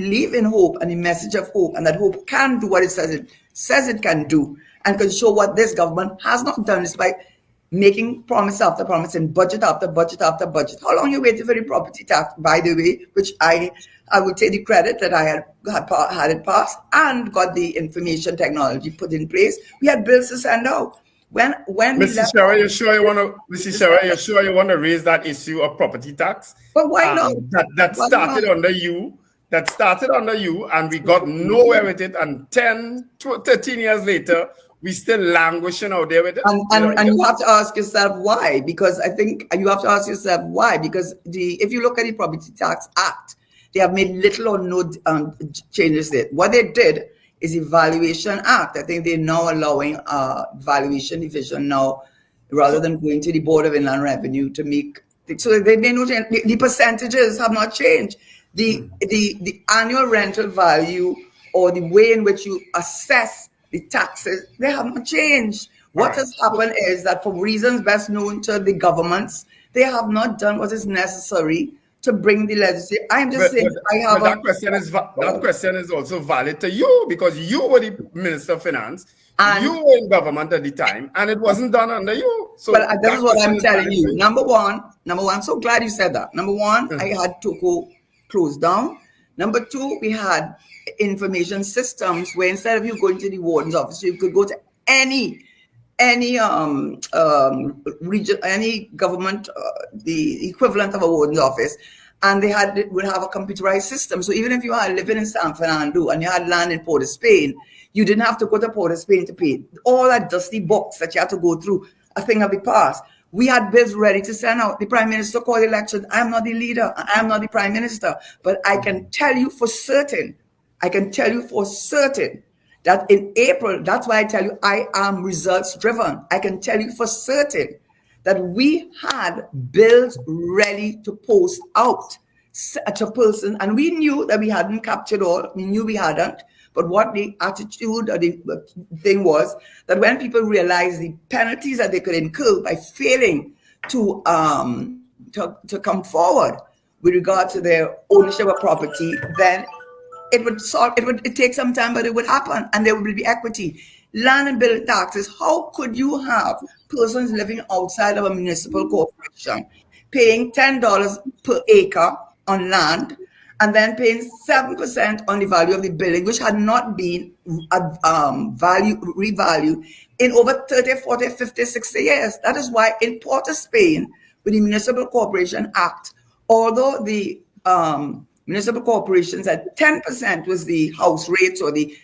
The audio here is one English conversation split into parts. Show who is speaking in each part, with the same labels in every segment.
Speaker 1: believe in hope and the message of hope, and that hope can do what it says it can do, and can show what this government has not done, despite making promise after promise and budget after budget after budget. How long you waited for the property tax, by the way, which I would take the credit that I had it passed and got the information technology put in place. We had bills to send out. When
Speaker 2: Mrs. Tesheira, you sure you want to raise that issue of property tax?
Speaker 1: But why not?
Speaker 2: That started under you. That started under you, and we got nowhere with it. And 10 to 13 years later, we still languishing out there with it.
Speaker 1: And you have to ask yourself why, because I think you have to ask yourself why, because if you look at the Property Tax Act, they have made little or no changes there. What they did is the Valuation Act. I think they're now allowing valuation division now, rather than going to the Board of Inland Revenue to make. So they made no change. The percentages have not changed. The annual rental value, or the way in which you assess the taxes, they have not changed. What has happened is that, for reasons best known to the governments, they have not done what is necessary to bring the legislation. I'm just saying,
Speaker 2: that question is also valid to you, because you were the Minister of Finance, and you were in government at the time, and it wasn't done under you. So
Speaker 1: this is what I'm telling you. Number one, so glad you said that. Number one, I had Toko closed down. Number two, we had information systems where, instead of you going to the warden's office, you could go to any region, any government, the equivalent of a warden's office, and would have a computerized system. So even if you are living in San Fernando and you had land in Port of Spain, you didn't have to go to Port of Spain to pay all that dusty box that you had to go through. A thing of the past. We had bills ready to send out. The Prime Minister called the election. I'm not the leader. I'm not the Prime Minister. But I can tell you for certain, that in April, that's why I tell you I am results driven. I can tell you for certain that we had bills ready to post out to person, and we knew that we hadn't captured all. We knew we hadn't. But what the attitude or the thing was, that when people realized the penalties that they could incur by failing to come forward with regard to their ownership of property, then it take some time, but it would happen, and there would be equity. Land and building taxes. How could you have persons living outside of a municipal corporation paying $10 per acre on land, and then paying 7% on the value of the building, which had not been revalued in over 30, 40, 50, 60 years? That is why in Port of Spain, with the Municipal Corporation Act, although the municipal corporations at 10% was the house rates, or the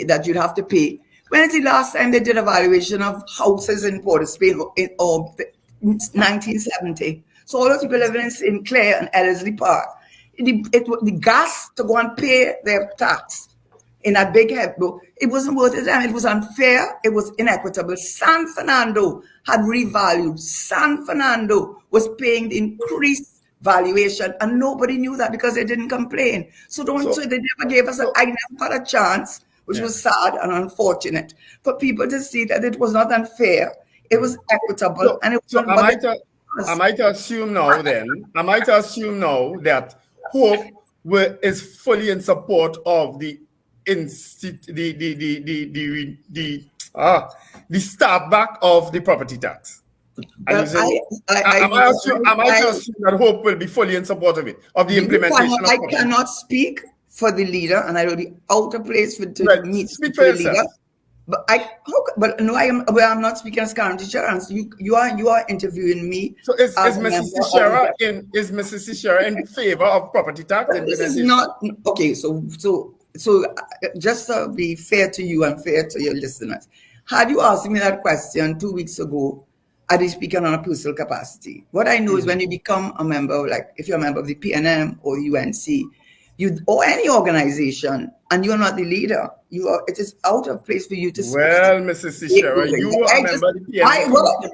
Speaker 1: that you'd have to pay. When is the last time they did a valuation of houses in Port of Spain, or 1970? So all those people living in St. Clair and Ellerslie Park, the gas to go and pay their tax in that big head book, it wasn't worth it. It was unfair. It was inequitable. San Fernando had revalued. San Fernando was paying the increased valuation, and nobody knew that because they didn't complain. So they never gave us. I never got a chance, which was sad and unfortunate, for people to see that it was not unfair. It was equitable, and it was.
Speaker 2: I might assume now that Hope is fully in support of the start back of the property tax. I might assume that Hope will be fully in support of it, of the implementation.
Speaker 1: I cannot speak for the leader, and I will be out of place to meet the leader. I'm not speaking as current insurance. You are interviewing me.
Speaker 2: So is Mrs. Tesheira in favor of property tax?
Speaker 1: This is not okay. So just to be fair to you and fair to your listeners, had you asked me that question 2 weeks ago, I'd be speaking on a personal capacity. What I know is, when you become a member, like if you're a member of the PNM or UNC, or any organization, and you're not the leader, it is out of place for you to speak.
Speaker 2: Well, Mrs. Tesheira, you are a member of the PNM.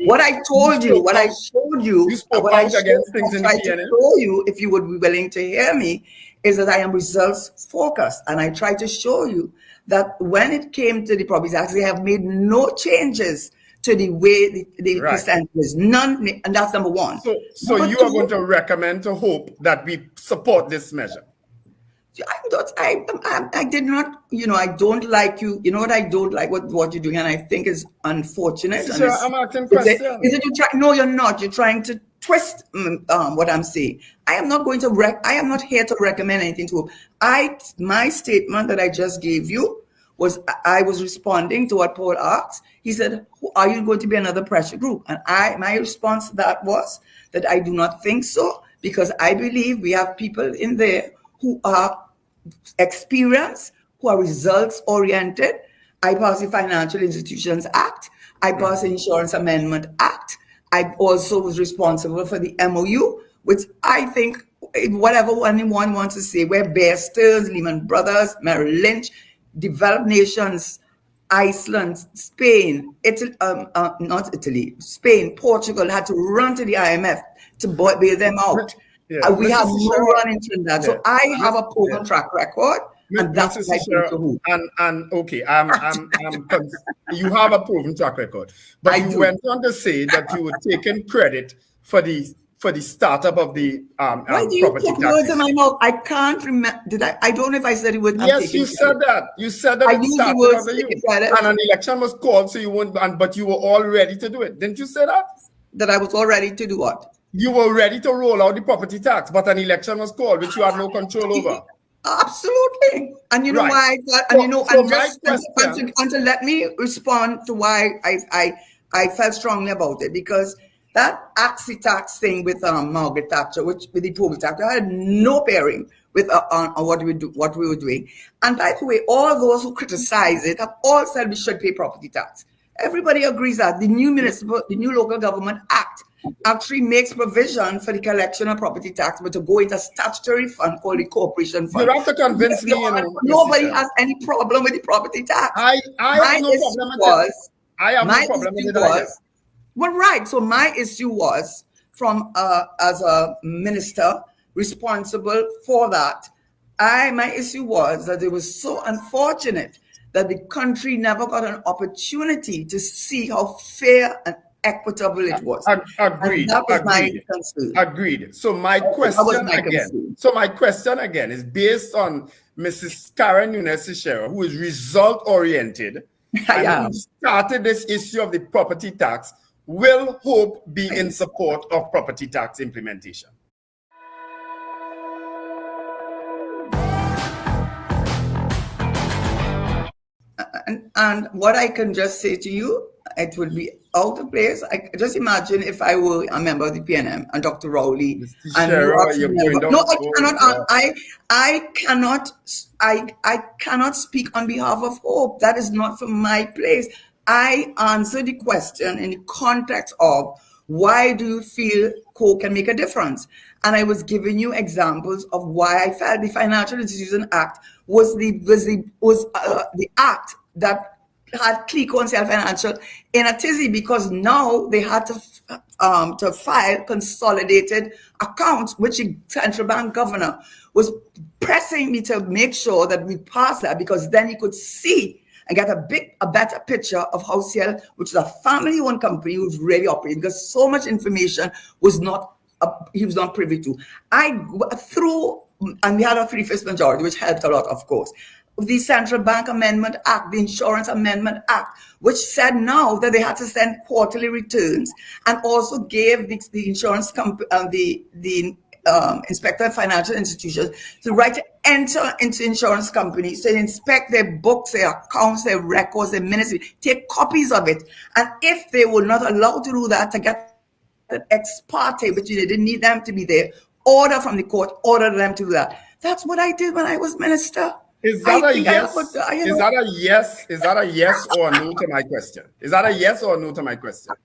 Speaker 1: What I told you, what I showed you,
Speaker 2: you spoke out against things in the PNM.
Speaker 1: To show you, if you would be willing to hear me, is that I am results focused, and I try to show you that when it came to the property tax, they have made no changes to the way the percentages, none, and that's number one.
Speaker 2: So you are going to recommend to Hope that we support this measure?
Speaker 1: I did not, I don't like you. You know what I don't like what you're doing, and I think is unfortunate. And
Speaker 2: Sure, I'm asking
Speaker 1: is it,
Speaker 2: questions.
Speaker 1: is it you try? No, you're not. You're trying to twist what I'm saying. I am not going to I am not here to recommend anything to Hope. My statement that I just gave you was I was responding to what Paul asked. He said, "Are you going to be another pressure group?" And my response to that was that I do not think so, because I believe we have people in there who are experienced, who are results oriented. I passed the Financial Institutions Act. I passed the Insurance Amendment Act. I also was responsible for the MOU, which I think, whatever anyone wants to say, where Bear Stearns, Lehman Brothers, Merrill Lynch, developed nations, Iceland, Spain, Italy, not Italy, Spain, Portugal had to run to the IMF to bail them out.
Speaker 2: Yeah.
Speaker 1: We have no run into that. So I have a proven track record, and that's
Speaker 2: Mrs.
Speaker 1: what I bring to Hope.
Speaker 2: And okay, you have a proven track record, but you went on to say that you were taking credit for the startup of the
Speaker 1: Why do you put words in my mouth? I can't remember. Did I? I don't know if I said it with.
Speaker 2: Yes, you said that. You said that it started under you, and an election was called, so you won't. But you were all ready to do it, didn't you say that?
Speaker 1: That I was all ready to do what?
Speaker 2: You were ready to roll out the property tax, but an election was called, which you had no control over.
Speaker 1: Absolutely. And you know why? And to let me respond to why I felt strongly about it, because that Axie tax thing with Margaret Thatcher, which with the property tax, had no bearing with on what we were doing. And by the way, all those who criticize it have all said we should pay property tax. Everybody agrees that the new local government act actually makes provision for the collection of property tax, but to go into a statutory fund called the corporation fund.
Speaker 2: You have to convince me.
Speaker 1: Nobody has any problem with the property tax.
Speaker 2: I have no problem with it. I have no problem with it.
Speaker 1: Well, right. So my issue was from as a minister responsible for that. My issue was that it was so unfortunate that the country never got an opportunity to see how fair and equitable it was.
Speaker 2: Agreed.
Speaker 1: And that was my concern.
Speaker 2: Agreed. So my question again is based on Mrs. Karen Nunez Tesheira, who is result oriented and who started this issue of the property tax. Will Hope be in support of property tax implementation?
Speaker 1: And what I can just say to you, it would be out of place. I just imagine if I were a member of the PNM and Dr. Rowley and I cannot speak on behalf of Hope. That is not from my place. I answer the question in the context of why do you feel Hope can make a difference? And I was giving you examples of why I felt the Financial Institutions Act was the act that had Clico and Self Financial in a tizzy, because now they had to file consolidated accounts, which the central bank governor was pressing me to make sure that we pass that, because then he could see and get a better picture of how CL, which is a family-owned company, was really operating, because so much information he was not privy to. And we had a 3/5 majority, which helped a lot, of course. The Central Bank Amendment Act, the Insurance Amendment Act, which said now that they had to send quarterly returns, and also gave the insurance company, the Inspector of Financial Institutions, the right to enter into insurance companies, to inspect their books, their accounts, their records, their minutes, take copies of it. And if they were not allowed to do that, to get an ex parte, which they didn't need them to be there, order from the court, order them to do that. That's what I did when I was minister.
Speaker 2: Is that a yes? Is that a yes? Is that a yes or a no to my question? Is that a yes or a no to my question?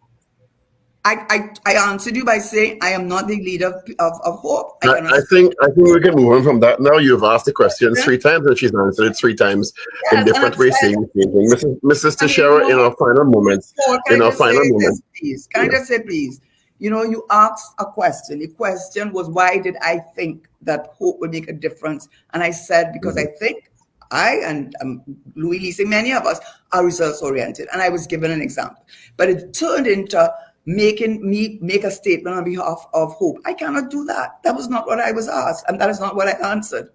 Speaker 1: I answered you by saying I am not the leader of Hope.
Speaker 3: I think we can move on from that now. You've asked the question 3 times and she's answered it 3 times in different ways, saying the same thing. Mrs. Tesheira, in our final moments,
Speaker 1: can I just say, please? You asked a question. The question was, why did I think that Hope would make a difference? And I said, because I think I and Louis Leasing, many of us are results oriented. And I was given an example. But it turned into making me make a statement on behalf of Hope. I cannot do that. That was not what I was asked. And that is not what I answered.